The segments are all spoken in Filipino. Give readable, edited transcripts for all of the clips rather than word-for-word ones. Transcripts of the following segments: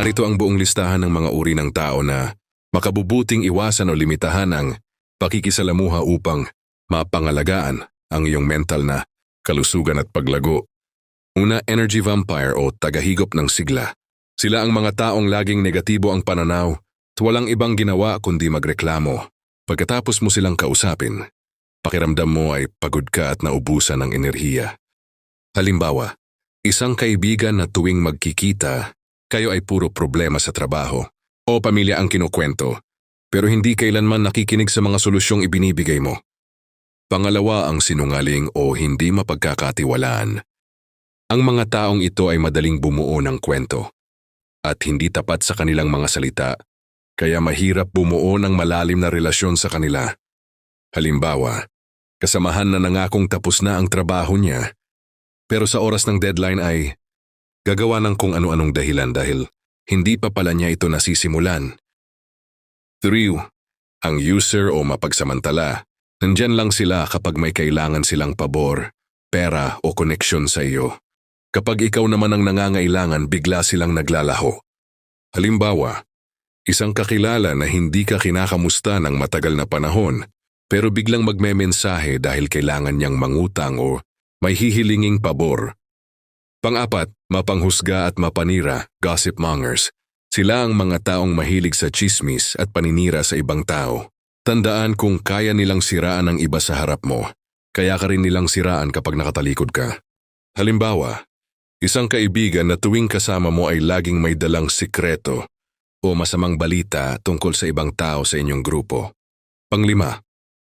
Narito ang buong listahan ng mga uri ng tao na makabubuting iwasan o limitahan ang pakikisalamuha upang mapangalagaan ang iyong mental na kalusugan at paglago. Una, energy vampire o tagahigop ng sigla. Sila ang mga taong laging negatibo ang pananaw at walang ibang ginawa kundi magreklamo. Pagkatapos mo silang kausapin, pakiramdam mo ay pagod ka at naubusan ng enerhiya. Halimbawa, isang kaibigan na tuwing magkikita, kayo ay puro problema sa trabaho o pamilya ang kinukwento, pero hindi kailanman nakikinig sa mga solusyong ibinibigay mo. Pangalawa ang sinungaling o hindi mapagkakatiwalaan. Ang mga taong ito ay madaling bumuo ng kwento at hindi tapat sa kanilang mga salita, kaya mahirap bumuo ng malalim na relasyon sa kanila. Halimbawa, kasamahan na nangakong tapos na ang trabaho niya, pero sa oras ng deadline ay gagawa ng kung ano-anong dahilan dahil hindi pa pala niya ito nasisimulan. 3. Ang user o mapagsamantala. Nandyan lang sila kapag may kailangan silang pabor, pera o koneksyon sa iyo. Kapag ikaw naman ang nangangailangan, bigla silang naglalaho. Halimbawa, isang kakilala na hindi ka kinakamusta ng matagal na panahon, pero biglang magmemensahe dahil kailangan niyang mangutang o may hihilinging pabor. Pang-apat, mapanghusga at mapanira, gossip mongers. Sila ang mga taong mahilig sa chismis at paninira sa ibang tao. Tandaan kung kaya nilang siraan ang iba sa harap mo, kaya ka rin nilang siraan kapag nakatalikod ka. Halimbawa, isang kaibigan na tuwing kasama mo ay laging may dalang sikreto o masamang balita tungkol sa ibang tao sa inyong grupo. Panglima,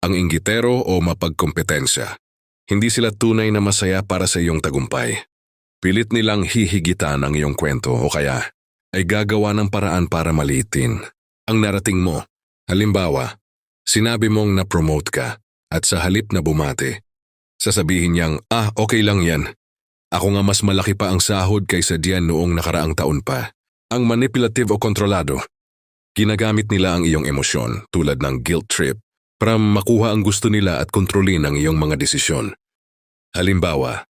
ang inggitero o mapagkompetensya. Hindi sila tunay na masaya para sa iyong tagumpay. Pilit nilang hihigitan ang iyong kwento o kaya ay gagawa ng paraan para maliitin ang narating mo. Halimbawa, sinabi mong na-promote ka at sa halip na bumati, sasabihin niyang, okay lang yan. Ako nga mas malaki pa ang sahod kaysa diyan noong nakaraang taon pa. Ang manipulative o kontrolado. Ginagamit nila ang iyong emosyon tulad ng guilt trip para makuha ang gusto nila at kontrolin ang iyong mga desisyon. Halimbawa,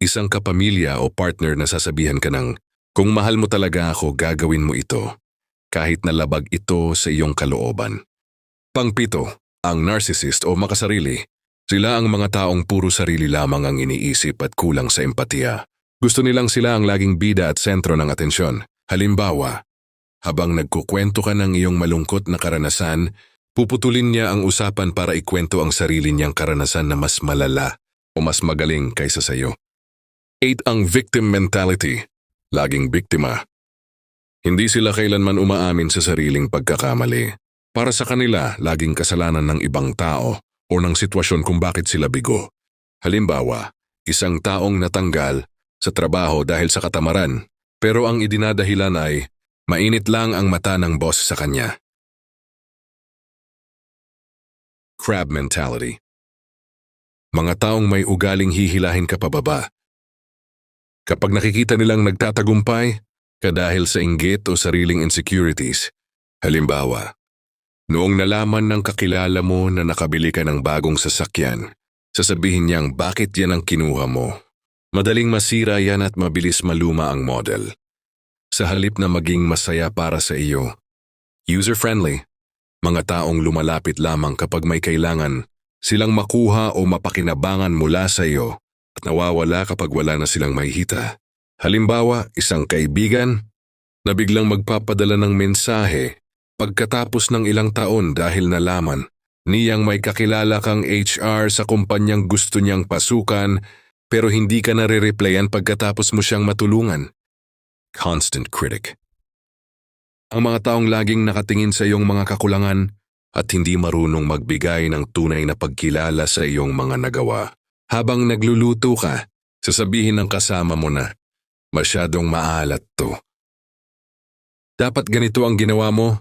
isang kapamilya o partner na sasabihan ka ng, kung mahal mo talaga ako, gagawin mo ito, kahit na labag ito sa iyong kalooban. Pang-pito, ang narcissist o makasarili. Sila ang mga taong puro sarili lamang ang iniisip at kulang sa empatiya. Gusto nilang sila ang laging bida at sentro ng atensyon. Halimbawa, habang nagkukwento ka ng iyong malungkot na karanasan, puputulin niya ang usapan para ikwento ang sarili niyang karanasan na mas malala o mas magaling kaysa sa iyo. 8. Ang victim mentality. Laging biktima. Hindi sila kailanman umaamin sa sariling pagkakamali. Para sa kanila, laging kasalanan ng ibang tao o ng sitwasyon kung bakit sila bigo. Halimbawa, isang taong natanggal sa trabaho dahil sa katamaran, pero ang idinadahilan ay mainit lang ang mata ng boss sa kanya. Crab mentality. Mga taong may ugaling hihilahin ka pababa. Kapag nakikita nilang nagtatagumpay, dahil sa inggit o sariling insecurities. Halimbawa, noong nalaman ng kakilala mo na nakabili ka ng bagong sasakyan, sasabihin niyang bakit yan ang kinuha mo. Madaling masira yan at mabilis maluma ang model. Sa halip na maging masaya para sa iyo, user-friendly, mga taong lumalapit lamang kapag may kailangan silang makuha o mapakinabangan mula sa iyo at nawawala kapag wala na silang mahihita. Halimbawa, isang kaibigan na biglang magpapadala ng mensahe pagkatapos ng ilang taon dahil nalaman niyang may kakilala kang HR sa kumpanyang gusto niyang pasukan pero hindi ka nare-replyan pagkatapos mo siyang matulungan. Constant critic. Ang mga taong laging nakatingin sa iyong mga kakulangan at hindi marunong magbigay ng tunay na pagkilala sa iyong mga nagawa. Habang nagluluto ka, sasabihin ng kasama mo na, masyadong maalat to. Dapat ganito ang ginawa mo?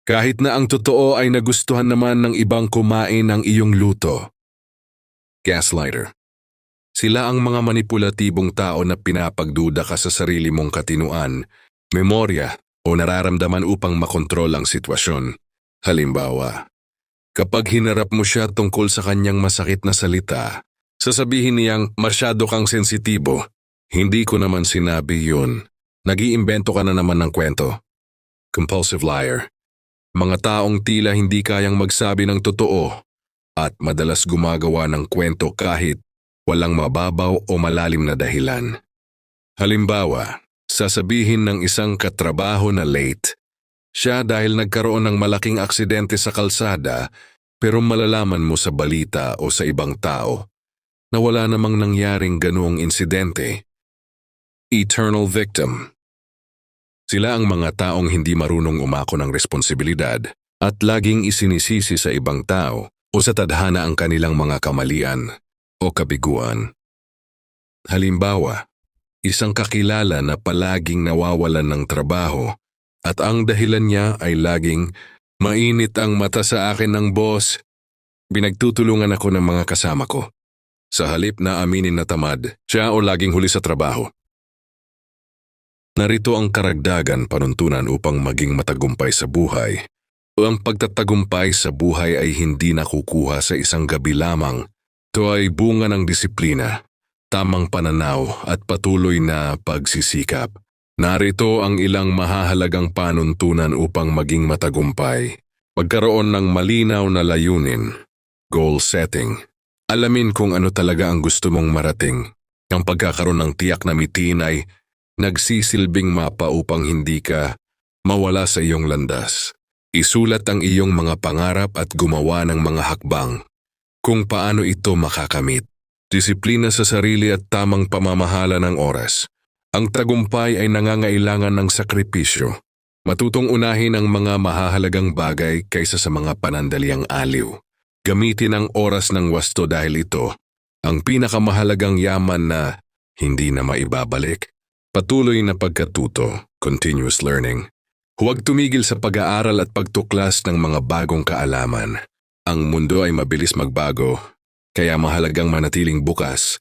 Kahit na ang totoo ay nagustuhan naman ng ibang kumain ng iyong luto. Gaslighter. Sila ang mga manipulatibong tao na pinapagduda ka sa sarili mong katinuan, memorya o nararamdaman upang makontrol ang sitwasyon. Halimbawa, kapag hinarap mo siya tungkol sa kanyang masakit na salita, sasabihin niyang masyado kang sensitibo. Hindi ko naman sinabi yun. Nag-iimbento ka na naman ng kwento. Compulsive liar. Mga taong tila hindi kayang magsabi ng totoo at madalas gumagawa ng kwento kahit walang mababaw o malalim na dahilan. Halimbawa, sasabihin ng isang katrabaho na late siya dahil nagkaroon ng malaking aksidente sa kalsada pero malalaman mo sa balita o sa ibang tao na wala namang nangyaring ganoong insidente. Eternal victim. Sila ang mga taong hindi marunong umako ng responsibilidad at laging isinisisi sa ibang tao o sa tadhana ang kanilang mga kamalian o kabiguan. Halimbawa, isang kakilala na palaging nawawalan ng trabaho at ang dahilan niya ay laging mainit ang mata sa akin ng boss. Pinagtutulungan ako ng mga kasama ko. Sa halip na aminin na tamad, siya o laging huli sa trabaho. Narito ang karagdagan panuntunan upang maging matagumpay sa buhay. Ang pagtatagumpay sa buhay ay hindi nakukuha sa isang gabi lamang. Ito ay bunga ng disiplina, tamang pananaw at patuloy na pagsisikap. Narito ang ilang mahahalagang panuntunan upang maging matagumpay. Magkaroon ng malinaw na layunin, goal setting. Alamin kung ano talaga ang gusto mong marating. Ang pagkakaroon ng tiyak na mitin ay nagsisilbing mapa upang hindi ka mawala sa iyong landas. Isulat ang iyong mga pangarap at gumawa ng mga hakbang kung paano ito makakamit. Disiplina sa sarili at tamang pamamahala ng oras. Ang tagumpay ay nangangailangan ng sakripisyo. Matutong unahin ang mga mahahalagang bagay kaysa sa mga panandaliang aliw. Gamitin ang oras ng wasto dahil ito ang pinakamahalagang yaman na hindi na maibabalik. Patuloy na pagkatuto, continuous learning. Huwag tumigil sa pag-aaral at pagtuklas ng mga bagong kaalaman. Ang mundo ay mabilis magbago, kaya mahalagang manatiling bukas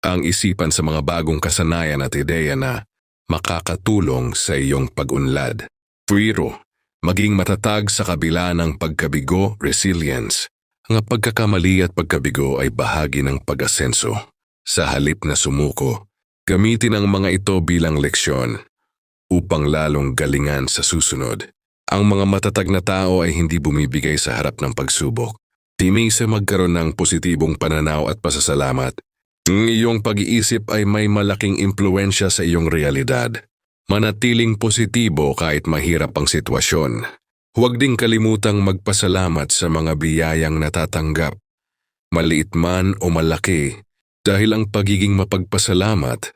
ang isipan sa mga bagong kasanayan at ideya na makakatulong sa iyong pag-unlad. Pero, maging matatag sa kabila ng pagkabigo, resilience. Ang pagkakamali at pagkabigo ay bahagi ng pag-asenso. Sa halip na sumuko, gamitin ang mga ito bilang leksyon upang lalong galingan sa susunod. Ang mga matatag na tao ay hindi bumibigay sa harap ng pagsubok. Timisa magkaroon ng positibong pananaw at pasasalamat. Ang iyong pag-iisip ay may malaking impluensya sa iyong realidad. Manatiling positibo kahit mahirap ang sitwasyon. Huwag ding kalimutang magpasalamat sa mga biyayang natatanggap. Maliit man o malaki, dahil ang pagiging mapagpasalamat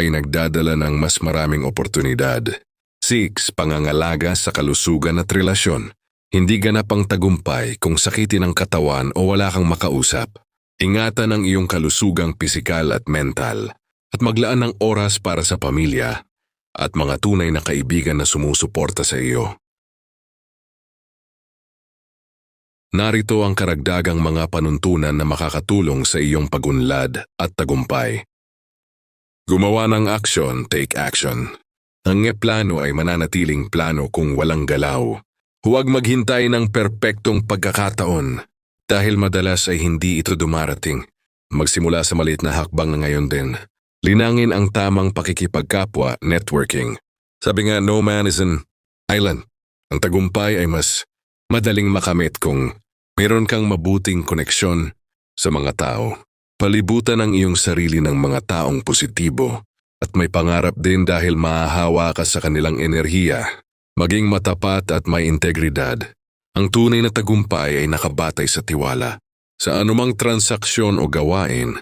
ay nagdadala ng mas maraming oportunidad. 6. Pangangalaga sa kalusugan at relasyon. Hindi ganap ang tagumpay kung sakitin ang katawan o wala kang makausap. Ingatan ang iyong kalusugang pisikal at mental at maglaan ng oras para sa pamilya at mga tunay na kaibigan na sumusuporta sa iyo. Narito ang karagdagang mga panuntunan na makakatulong sa iyong pag-unlad at tagumpay. Gumawa ng aksyon, take action. Ang plano ay mananatiling plano kung walang galaw. Huwag maghintay ng perpektong pagkakataon dahil madalas ay hindi ito dumarating. Magsimula sa maliit na hakbang na ngayon din. Linangin ang tamang pakikipagkapwa, networking. Sabi nga, no man is an island. Ang tagumpay ay mas madaling makamit kung meron kang mabuting koneksyon sa mga tao. Palibutan ang iyong sarili ng mga taong positibo at may pangarap din dahil mahahawa ka sa kanilang enerhiya. Maging matapat at may integridad. Ang tunay na tagumpay ay nakabatay sa tiwala. Sa anumang transaksyon o gawain,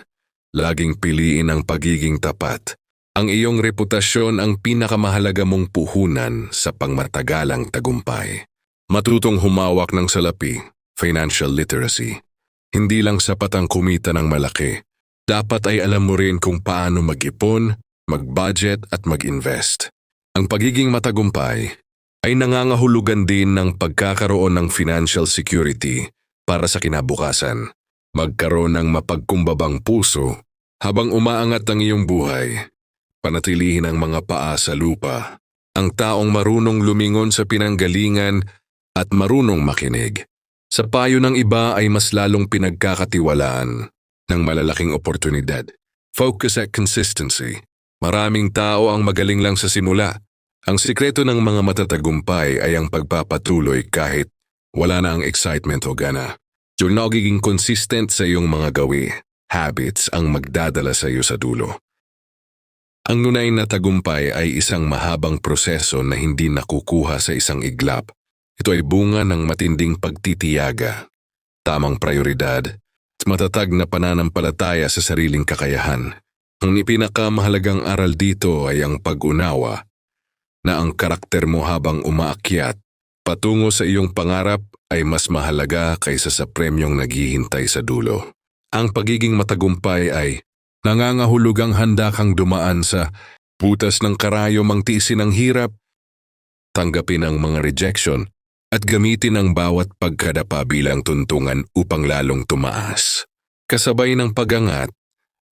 laging piliin ang pagiging tapat. Ang iyong reputasyon ang pinakamahalaga mong puhunan sa pangmatagalang tagumpay. Matutong humawak ng salapi, financial literacy. Hindi lang sapat ang kumita ng malaki. Dapat ay alam mo rin kung paano mag-ipon, mag-budget at mag-invest. Ang pagiging matagumpay ay nangangahulugan din ng pagkakaroon ng financial security para sa kinabukasan. Magkaroon ng mapagkumbabang puso habang umaangat ang iyong buhay. Panatilihin ang mga paa sa lupa. Ang taong marunong lumingon sa pinanggalingan at marunong makinig. Sa payo ng iba ay mas lalong pinagkakatiwalaan ng malalaking oportunidad. Focus at consistency. Maraming tao ang magaling lang sa simula. Ang sikreto ng mga matatagumpay ay ang pagpapatuloy kahit wala na ang excitement o gana. Yung nagiging consistent sa iyong mga gawi, habits ang magdadala sa iyo sa dulo. Ang nunay na tagumpay ay isang mahabang proseso na hindi nakukuha sa isang iglap. Ito ay bunga ng matinding pagtitiyaga, tamang prioridad, at matatag na pananampalataya sa sariling kakayahan. Ang pinakamahalagang aral dito ay ang pag-unawa na ang karakter mo habang umaakyat patungo sa iyong pangarap ay mas mahalaga kaysa sa premyong naghihintay sa dulo. Ang pagiging matagumpay ay nangangahulugang handa kang dumaan sa butas ng karayom ang tiisin ng hirap, tanggapin ang mga rejection at gamitin ang bawat pagkadapa bilang tuntungan upang lalong tumaas. Kasabay ng pagangat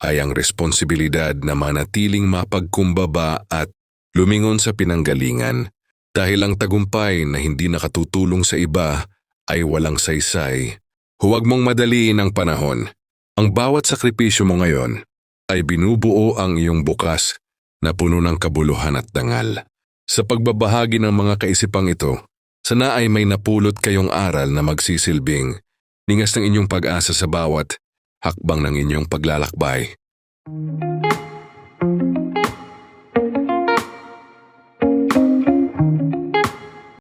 ay ang responsibilidad na manatiling mapagkumbaba at lumingon sa pinanggalingan dahil ang tagumpay na hindi nakatutulong sa iba ay walang saysay. Huwag mong madaliin ang panahon. Ang bawat sakripisyo mo ngayon ay binubuo ang iyong bukas na puno ng kabuluhan at dangal. Sa pagbabahagi ng mga kaisipang ito, sana ay may napulot kayong aral na magsisilbing ningas ng inyong pag-asa sa bawat hakbang ng inyong paglalakbay.